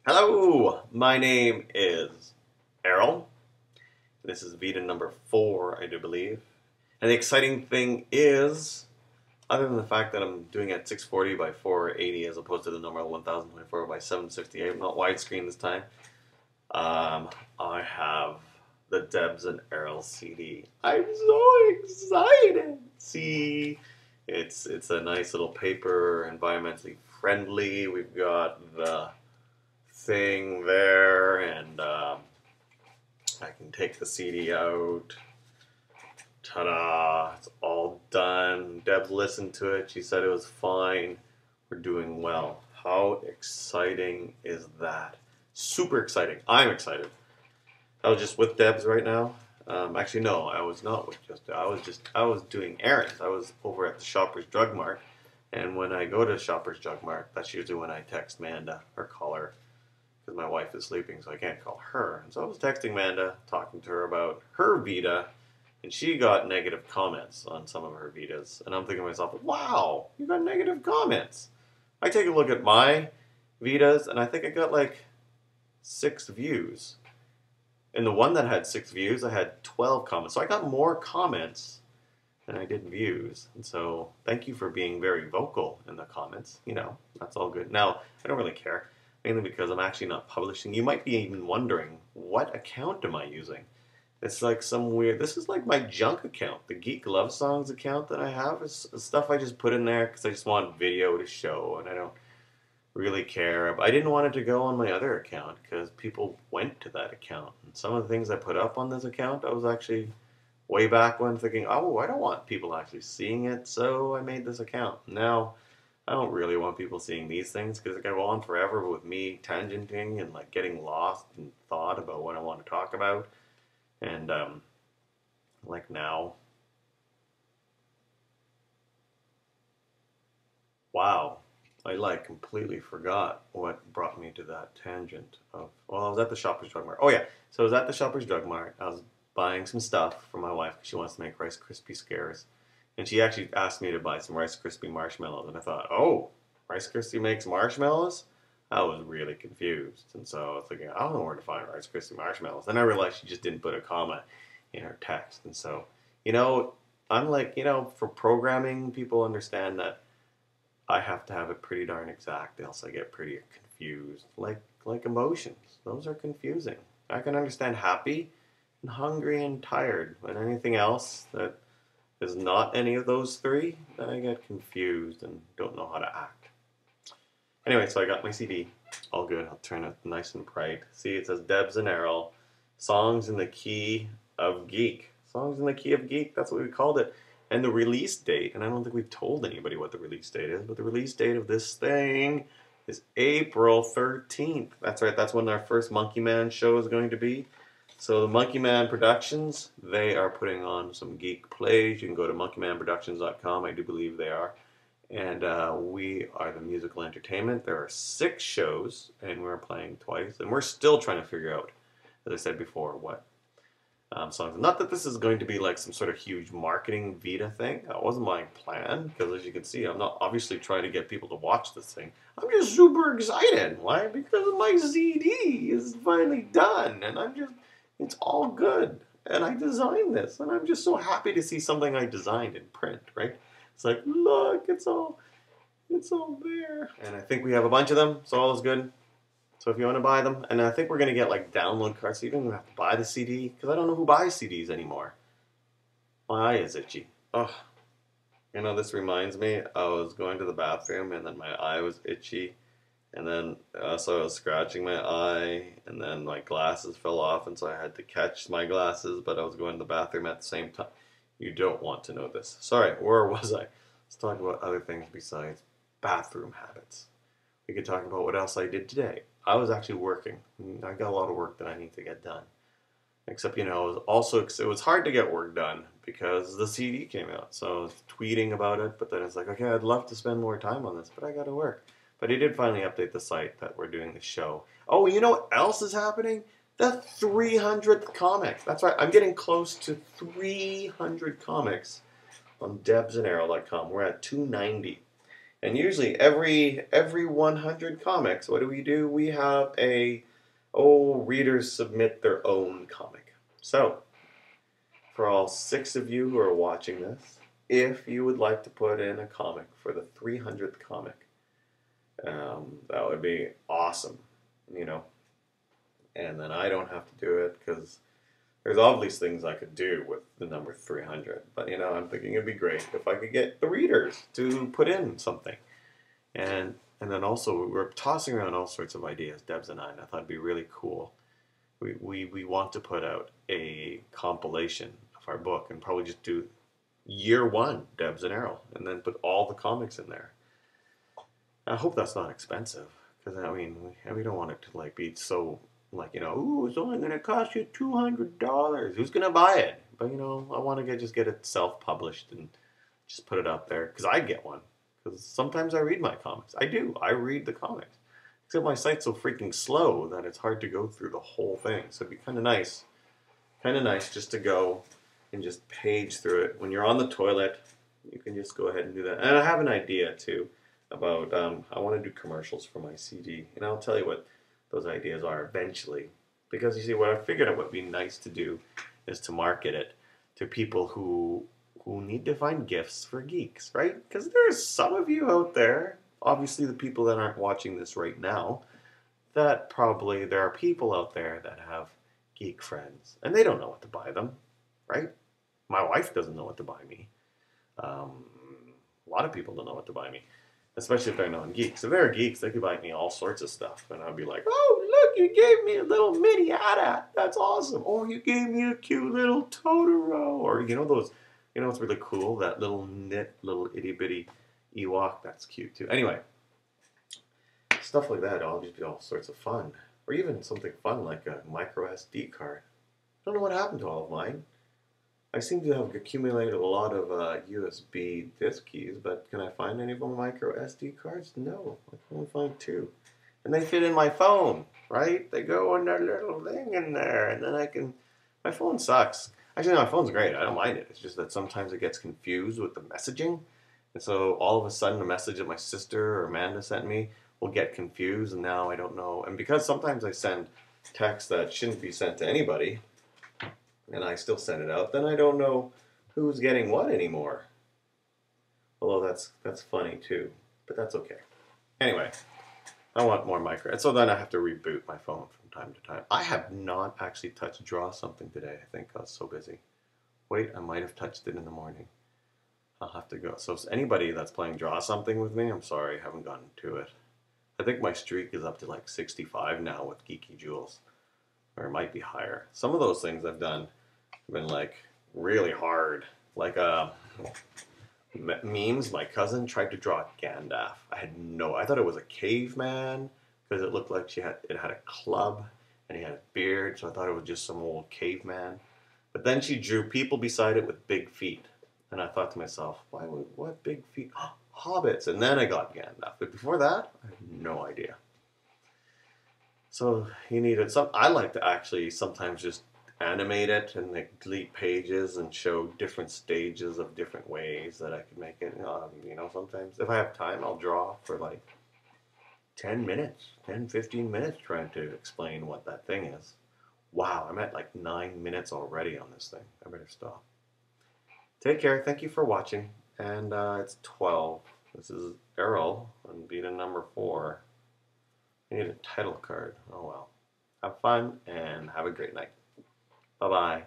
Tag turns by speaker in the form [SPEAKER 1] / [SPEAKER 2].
[SPEAKER 1] Hello, my name is Errol. This is Veda number 4, I do believe. And the exciting thing is, other than the fact that I'm doing it at 640 by 480 as opposed to the normal 1024 by 768, not widescreen this time, I have the Debs and Errol CD. I'm so excited! See, it's a nice little paper, environmentally friendly. We've got the thing there, and I can take the CD out. Ta-da! It's all done. Deb listened to it. She said it was fine. We're doing well. How exciting is that? Super exciting. I'm excited. I was just with Deb's right now. Actually, no, I was not with just. I was doing errands. I was over at the Shoppers Drug Mart, and when I go to Shoppers Drug Mart, that's usually when I text Manda or call her, because my wife is sleeping, so I can't call her. And so I was texting Manda, talking to her about her Vita, and she got negative comments on some of her Vitas. And I'm thinking to myself, wow, you got negative comments. I take a look at my Vitas, and I think I got like 6 views. And the one that had 6 views, I had 12 comments. So I got more comments than I did views. And so thank you for being very vocal in the comments. You know, that's all good. Now, I don't really care, mainly because I'm actually not publishing. You might be even wondering, what account am I using? It's like some weird, this is like my junk account. The Geek Love Songs account that I have is stuff I just put in there because I just want video to show, and I don't really care. I didn't want it to go on my other account because people went to that account. And some of the things I put up on this account, I was actually way back when thinking, oh, I don't want people actually seeing it, so I made this account. Now, I don't really want people seeing these things because it can go on forever with me tangenting and like getting lost in thought about what I want to talk about. And like now, wow, I like completely forgot what brought me to that tangent of, well, I was at the Shoppers Drug Mart. Oh yeah, so I was at the Shoppers Drug Mart. I was buying some stuff for my wife because she wants to make Rice Krispie scares. And she actually asked me to buy some Rice Krispie marshmallows. And I thought, oh, Rice Krispie makes marshmallows? I was really confused. And so I was thinking, I don't know where to find Rice Krispie marshmallows. Then I realized she just didn't put a comma in her text. And so, you know, I'm like, you know, for programming, people understand that I have to have it pretty darn exact, else I get pretty confused. Like emotions, those are confusing. I can understand happy and hungry and tired, but anything else that is not any of those three, then I get confused and don't know how to act. Anyway, so I got my CD, all good. I'll turn it nice and bright. See, it says Debs and Errol, songs in the key of geek. Songs in the key of geek. That's what we called it. And the release date, and I don't think we've told anybody what the release date is, but the release date of this thing is April 13th. That's right, that's when our first Monkey Man show is going to be. So the Monkey Man Productions, they are putting on some geek plays. You can go to monkeymanproductions.com, I do believe they are. And we are the musical entertainment. There are 6 shows, and we're playing twice. And we're still trying to figure out, as I said before, what songs. Not that this is going to be like some sort of huge marketing Vita thing. That wasn't my plan, because as you can see, I'm not obviously trying to get people to watch this thing. I'm just super excited. Why? Because my CD is finally done, and it's all good. And I designed this, and I'm just so happy to see something I designed in print, right? It's like, look, it's all there. And I think we have a bunch of them, so all is good. So if you want to buy them, and I think we're going to get like download cards, so you don't even have to buy the CD, because I don't know who buys CDs anymore. My eye is itchy. Ugh. You know, this reminds me, I was going to the bathroom, and then my eye was itchy, and then so I was scratching my eye, and then my glasses fell off, and so I had to catch my glasses, but I was going to the bathroom at the same time. You don't want to know this. Sorry, where was I? Let's talk about other things besides bathroom habits. We could talk about what else I did today. I was actually working. I got a lot of work that I need to get done. Except, you know, it was hard to get work done because the CD came out. So I was tweeting about it, but then it's like, okay, I'd love to spend more time on this, but I got to work. But he did finally update the site that we're doing the show. Oh, you know what else is happening? The 300th comic. That's right. I'm getting close to 300 comics on debsandarrow.com. We're at 290. And usually every 100 comics, what do? We have readers submit their own comic. So, for all 6 of you who are watching this, if you would like to put in a comic for the 300th comic, that would be awesome, you know. And then I don't have to do it because there's obvious things I could do with the number 300. But, I'm thinking it'd be great if I could get the readers to put in something. And then also, we're tossing around all sorts of ideas, Debs and I thought it'd be really cool. We want to put out a compilation of our book and probably just do year 1, Debs and Errol, and then put all the comics in there. I hope that's not expensive, because we don't want it to be so ooh, it's only going to cost you $200. Who's going to buy it? But I want to just get it self-published and just put it out there, because I get one. Because sometimes I read my comics. I do. I read the comics. Except my site's so freaking slow that it's hard to go through the whole thing. So it'd be kind of nice just to go and just page through it. When you're on the toilet, you can just go ahead and do that. And I have an idea too about I want to do commercials for my CD, and I'll tell you what those ideas are eventually. Because you see, what I figured out would be nice to do is to market it to people who need to find gifts for geeks, right? Because there's some of you out there, obviously the people that aren't watching this right now, that probably there are people out there that have geek friends, and they don't know what to buy them, right? My wife doesn't know what to buy me. A lot of people don't know what to buy me, especially if they're non-geeks. If they're geeks, they could buy me all sorts of stuff, and I'd be like, oh, look, you gave me a little mini AT-AT. That's awesome. Or you gave me a cute little Totoro. Or, those, it's really cool, that little itty-bitty Ewok. That's cute, too. Anyway, stuff like that, it'll just be all sorts of fun. Or even something fun like a micro SD card. I don't know what happened to all of mine. I seem to have accumulated a lot of USB disk keys, but can I find any of them micro SD cards? No, I can only find 2. And they fit in my phone, right? They go in that little thing in there, and then my phone sucks. Actually, no, my phone's great. I don't mind it. It's just that sometimes it gets confused with the messaging. And so all of a sudden, a message that my sister or Amanda sent me will get confused, and now I don't know. And because sometimes I send texts that shouldn't be sent to anybody, and I still send it out, then I don't know who's getting what anymore. Although that's funny too, but that's okay. Anyway, I want more micro, and so then I have to reboot my phone from time to time. I have not actually touched Draw Something today. I think I was so busy. Wait, I might have touched it in the morning. I'll have to go. So if anybody that's playing Draw Something with me, I'm sorry, I haven't gotten to it. I think my streak is up to 65 now with Geeky Jewels. Or it might be higher. Some of those things I've done have been really hard. Memes. My cousin tried to draw Gandalf. I thought it was a caveman because it looked like it had a club and he had a beard, so I thought it was just some old caveman. But then she drew people beside it with big feet, and I thought to myself, what big feet? Hobbits. And then I got Gandalf. But before that, I had no idea. So you needed some. I like to actually sometimes just animate it and delete pages and show different stages of different ways that I could make it. Sometimes if I have time, I'll draw for 10 minutes, 10, 15 minutes trying to explain what that thing is. Wow, I'm at 9 minutes already on this thing. I better stop. Take care. Thank you for watching. And it's 12. This is Errol on Veda number 4. I need a title card. Oh well. Have fun and have a great night. Bye-bye.